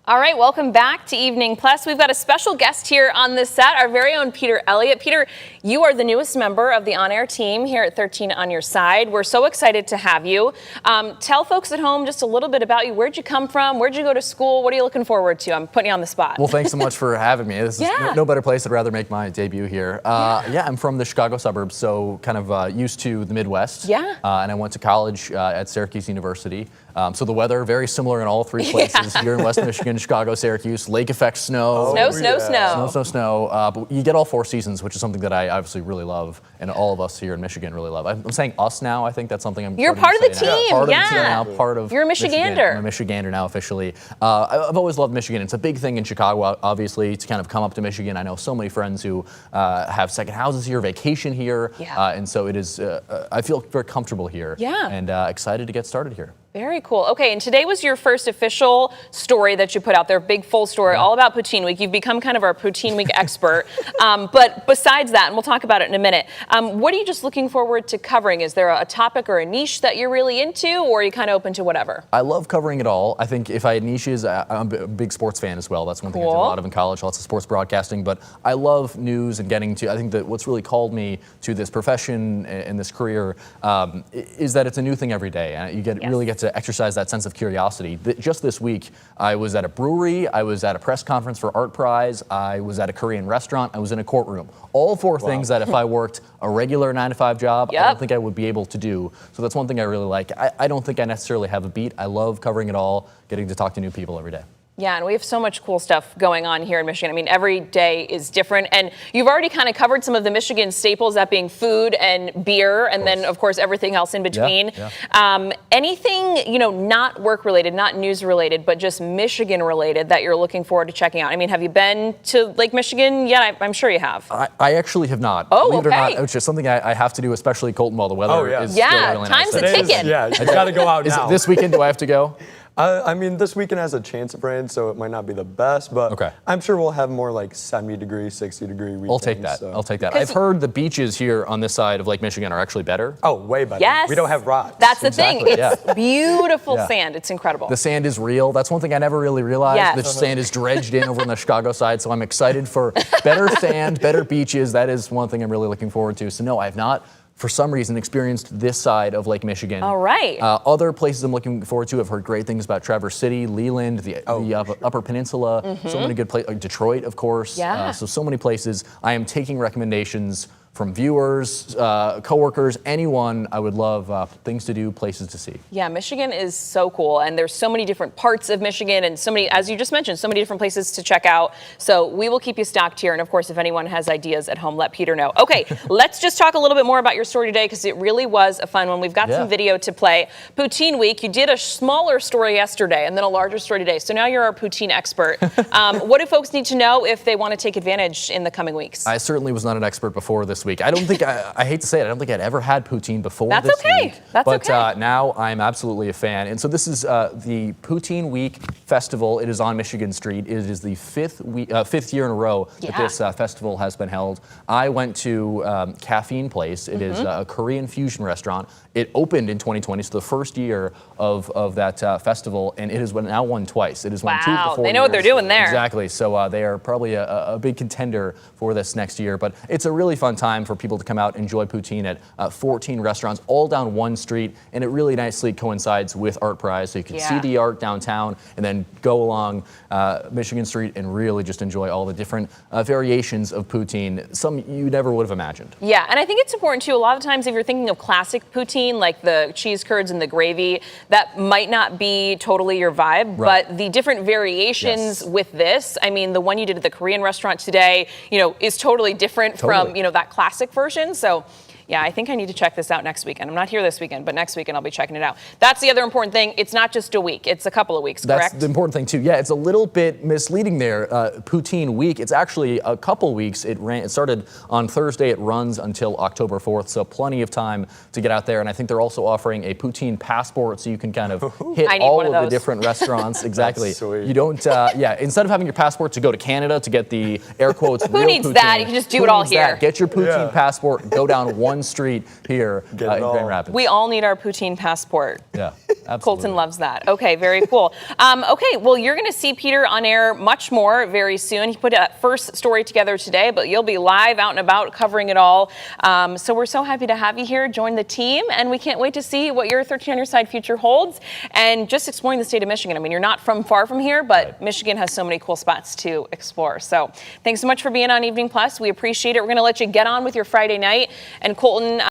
All right, welcome back to Evening Plus. We've got a special guest here on the set, our very own Peter Elliot. Peter, you are the newest member of the on-air team here at 13 on Your Side. We're so excited to have you. Tell folks at home just a little bit about you. Where'd you come from? Where'd you go to school? What are you looking forward to? I'm putting you on the spot. Well, thanks so much for having me. This is no better place. I'd rather make my debut here. I'm from the Chicago suburbs, so kind of used to the Midwest. Yeah. And I went to college at Syracuse University. So the weather, very similar in all three places. Here in West Michigan, Chicago, Syracuse, lake effect snow. Snow. But you get all four seasons, which is something that I obviously really love, and all of us here in Michigan really love. I'm saying us now. I think that's something I'm You're part of the team. Part of the team now, part of You're a Michigander. I'm a Michigander now officially. I've always loved Michigan. It's a big thing in Chicago, obviously, to kind of come up to Michigan. I know so many friends who have second houses here, vacation here, and so it is. I feel very comfortable here, and excited to get started here. Very cool. Okay, and today was your first official story that you put out there, big full story, all about Poutine Week. You've become kind of our Poutine Week expert. But besides that, and we'll talk about it in a minute, what are you just looking forward to covering? Is there a topic or a niche that you're really into, or are you kind of open to whatever? I love covering it all. I think if I had niches, I'm a big sports fan as well. That's one thing I did a lot of in college, lots of sports broadcasting. But I love news and getting to, I think that what's really called me to this profession and this career is that it's a new thing every day. And you really get to exercise that sense of curiosity. Just this week, I was at a brewery, I was at a press conference for Art Prize, I was at a Korean restaurant, I was in a courtroom. All four things that if I worked a regular 9-to-5 job, I don't think I would be able to do. So that's one thing I really like. I don't think I necessarily have a beat. I love covering it all, getting to talk to new people every day. Yeah, and we have so much cool stuff going on here in Michigan. I mean, every day is different. And you've already kind of covered some of the Michigan staples, that being food and beer, and then, of course, everything else in between. Anything, not work-related, not news-related, but just Michigan-related that you're looking forward to checking out? I mean, have you been to Lake Michigan yet? I'm sure you have. I actually have not. Oh, Believe it or not, which is something I have to do, especially Colton, while the weather is still really time's nice. a ticking. Yeah, you got to go out now. This weekend, do I have to go? I mean, this weekend has a chance of rain, so it might not be the best, but I'm sure we'll have more like 70-degree, 60-degree weekends. I'll take that. So. I'll take that. I've heard the beaches here on this side of Lake Michigan are actually better. Oh, way better. Yes. We don't have rocks. That's the thing. It's beautiful sand. It's incredible. The sand is real. That's one thing I never really realized. The sand is dredged in over on the Chicago side, so I'm excited for better sand, better beaches. That is one thing I'm really looking forward to. So no, I have not, for some reason, experienced this side of Lake Michigan. All right. Other places I'm looking forward to, I've heard great things about Traverse City, Leland, the Upper Peninsula, so many good places, Detroit, of course. So many places. I am taking recommendations from viewers, coworkers, anyone. I would love things to do, places to see. Yeah, Michigan is so cool, and there's so many different parts of Michigan, and so many, as you just mentioned, so many different places to check out. So we will keep you stocked here, and of course, if anyone has ideas at home, let Peter know. Okay, let's just talk a little bit more about your story today, because it really was a fun one. We've got some video to play. Poutine Week, you did a smaller story yesterday, and then a larger story today. So now you're our poutine expert. What do folks need to know if they want to take advantage in the coming weeks? I certainly was not an expert before this week. I don't think, I hate to say it, I don't think I'd ever had poutine before this week. That's but, okay. But now I'm absolutely a fan. And so this is the Poutine Week Festival. It is on Michigan Street. It is the fifth year in a row that this festival has been held. I went to Caffeine Place. It is a Korean fusion restaurant. It opened in 2020, so the first year of that festival, and it has now won twice. It has won 2 of the 4 They know what they're doing there. Exactly. So they are probably a big contender for this next year. But it's a really fun time for people to come out and enjoy poutine at 14 restaurants all down one street, and it really nicely coincides with Art Prize, so you can see the art downtown and then go along Michigan Street and really just enjoy all the different variations of poutine, some you never would have imagined. Yeah, and I think it's important too, a lot of times if you're thinking of classic poutine, like the cheese curds and the gravy, that might not be totally your vibe, but the different variations with this, I mean, the one you did at the Korean restaurant today, is totally different from, that classic version. So yeah, I think I need to check this out next weekend. I'm not here this weekend, but next weekend I'll be checking it out. That's the other important thing. It's not just a week. It's a couple of weeks, correct? That's the important thing, too. Yeah, it's a little bit misleading there. Poutine Week, it's actually a couple weeks. It started on Thursday. It runs until October 4th, so plenty of time to get out there. And I think they're also offering a poutine passport, so you can kind of hit all of the different restaurants. Exactly. You don't, instead of having your passport to go to Canada to get the air quotes Who needs poutine, that? You can just do it all here. Get your poutine passport, go down one one street here in Grand Rapids. We all need our poutine passport. Yeah, absolutely. Colton loves that. Okay, very cool. Okay, well, you're going to see Peter on air much more very soon. He put a first story together today, but you'll be live out and about covering it all. So we're so happy to have you here. Join the team, and we can't wait to see what your 13 on your side future holds and just exploring the state of Michigan. I mean, you're not far from here, but Michigan has so many cool spots to explore. So thanks so much for being on Evening Plus. We appreciate it. We're going to let you get on with your Friday night. And Colton,